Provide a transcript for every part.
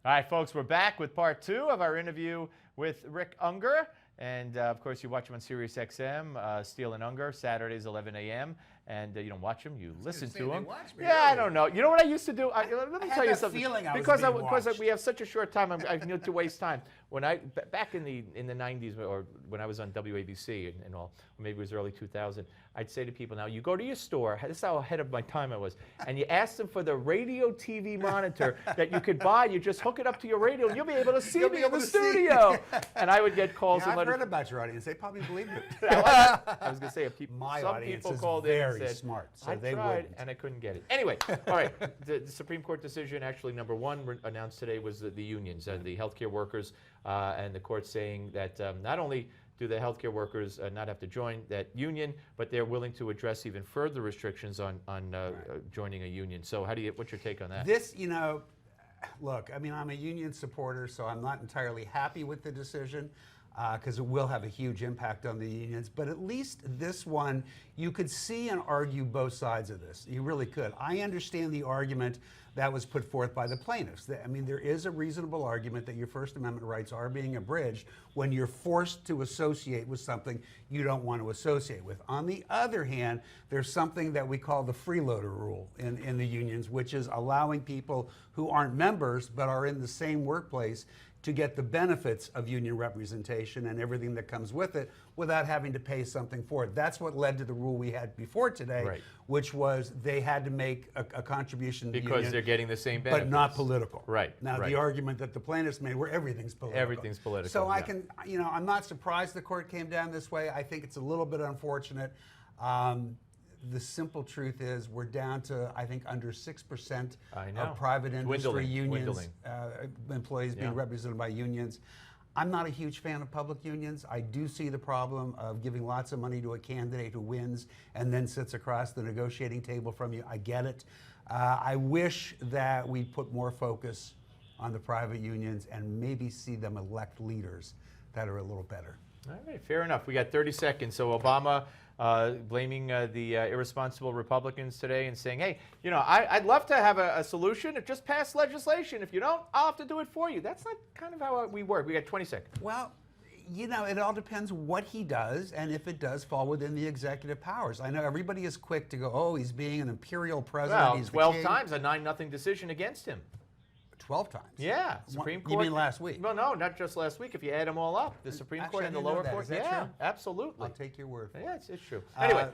All right, folks, we're back with part 2 of our interview with Rick Ungar. And, of course, you watch him on SiriusXM, Steele and Ungar, Saturdays, 11 a.m. And you don't watch him, you listen to him. Yeah, I don't know. You know what I used to do? Let me tell you something. Because we have such a short time, I need to waste time. When back in the 90s, or when I was on WABC and all, or maybe it was early 2000, I'd say to people, now you go to your store, this is how ahead of my time I was, and you ask them for the radio TV monitor that you could buy. You just hook it up to your radio and you'll be able to see me in the studio. And I would get calls. Yeah, I've heard about your audience. They probably believed it. I was going to say, some people called in and said, smart, so I tried and I couldn't get it. Anyway, all right, the Supreme Court decision, actually number 1 announced today was the unions, the healthcare workers, and the court saying that not only do the healthcare workers not have to join that union, but they're willing to address even further restrictions on joining a union. So what's your take on that? This, look, I mean, I'm a union supporter, so I'm not entirely happy with the decision, because it will have a huge impact on the unions. But at least this one, you could see and argue both sides of this. You really could. I understand the argument that was put forth by the plaintiffs. I mean, there is a reasonable argument that your First Amendment rights are being abridged when you're forced to associate with something you don't want to associate with. On the other hand, there's something that we call the freeloader rule in the unions, which is allowing people who aren't members but are in the same workplace to get the benefits of union representation and everything that comes with it without having to pay something for it. That's what led to the rule we had before today, which was they had to make a contribution to the union. Because they're getting the same benefits. But not political. Right. Now, the argument that the plaintiffs made were everything's political. Everything's political. So I can, I'm not surprised the court came down this way. I think it's a little bit unfortunate. The simple truth is we're down to, I think, under 6% of private industry unions, employees being represented by unions. I'm not a huge fan of public unions. I do see the problem of giving lots of money to a candidate who wins and then sits across the negotiating table from you. I get it. I wish that we put more focus on the private unions and maybe see them elect leaders that are a little better. All right, fair enough. We got 30 seconds. So Obama blaming the irresponsible Republicans today and saying, hey, I'd love to have a solution. Just pass legislation. If you don't, I'll have to do it for you. That's not kind of how we work. We got 20 seconds. Well, it all depends what he does and if it does fall within the executive powers. I know everybody is quick to go, oh, he's being an imperial president. Well, he's 12 times a 9-0 decision against him. 12 times? Yeah. Supreme Court. You mean last week? Well, no, not just last week. If you add them all up, the Supreme Court and the lower court. Is that true? Absolutely. I'll take your word for it. Yeah, it's true. Anyway,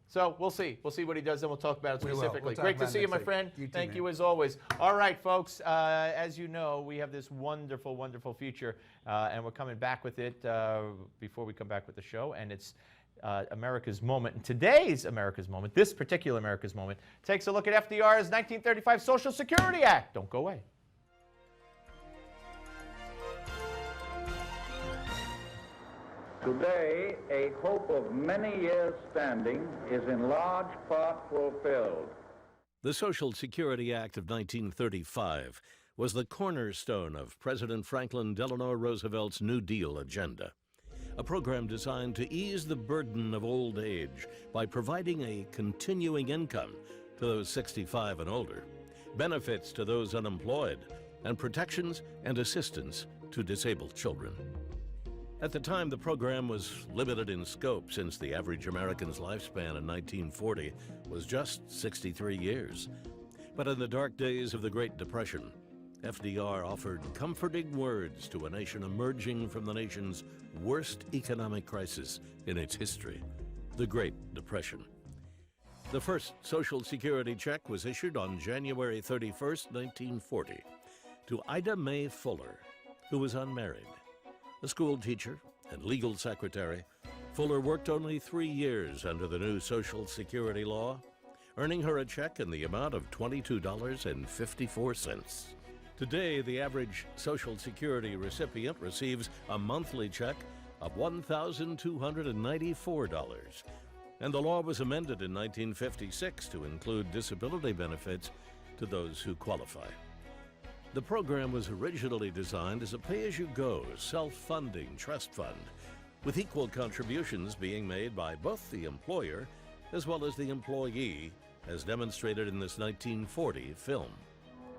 so we'll see. We'll see what he does, and we'll talk about it specifically. Great to see you, my friend. Thank you as always. All right, folks. As you know, we have this wonderful, wonderful feature, and we're coming back with it before we come back with the show, and it's America's Moment. And today's America's Moment, this particular America's Moment, takes a look at FDR's 1935 Social Security Act. Don't go away. Today, a hope of many years standing is in large part fulfilled. The Social Security Act of 1935 was the cornerstone of President Franklin Delano Roosevelt's New Deal agenda, a program designed to ease the burden of old age by providing a continuing income to those 65 and older, benefits to those unemployed, and protections and assistance to disabled children. At the time, the program was limited in scope since the average American's lifespan in 1940 was just 63 years. But in the dark days of the Great Depression, FDR offered comforting words to a nation emerging from the nation's worst economic crisis in its history, the Great Depression. The first Social Security check was issued on January 31st, 1940, to Ida Mae Fuller, who was unmarried. A school teacher and legal secretary, Fuller worked only 3 years under the new Social Security law, earning her a check in the amount of $22.54. Today, the average Social Security recipient receives a monthly check of $1,294, and the law was amended in 1956 to include disability benefits to those who qualify. The program was originally designed as a pay-as-you-go, self-funding trust fund, with equal contributions being made by both the employer as well as the employee, as demonstrated in this 1940 film.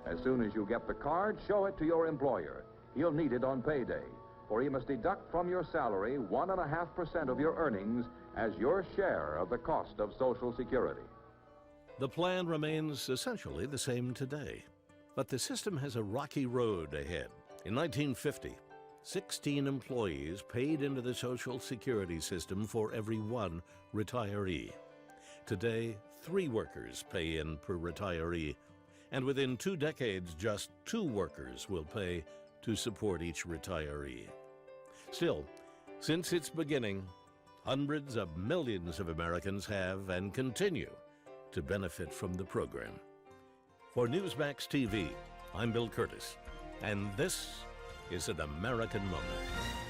As soon as you get the card, show it to your employer. He'll need it on payday, for he must deduct from your salary 1.5% of your earnings as your share of the cost of Social Security. The plan remains essentially the same today, but the system has a rocky road ahead. In 1950, 16 employees paid into the Social Security system for every one retiree. Today, 3 workers pay in per retiree, and within 2 decades, just 2 workers will pay to support each retiree. Still, since its beginning, hundreds of millions of Americans have and continue to benefit from the program. For Newsmax TV, I'm Bill Curtis, and this is an American Moment.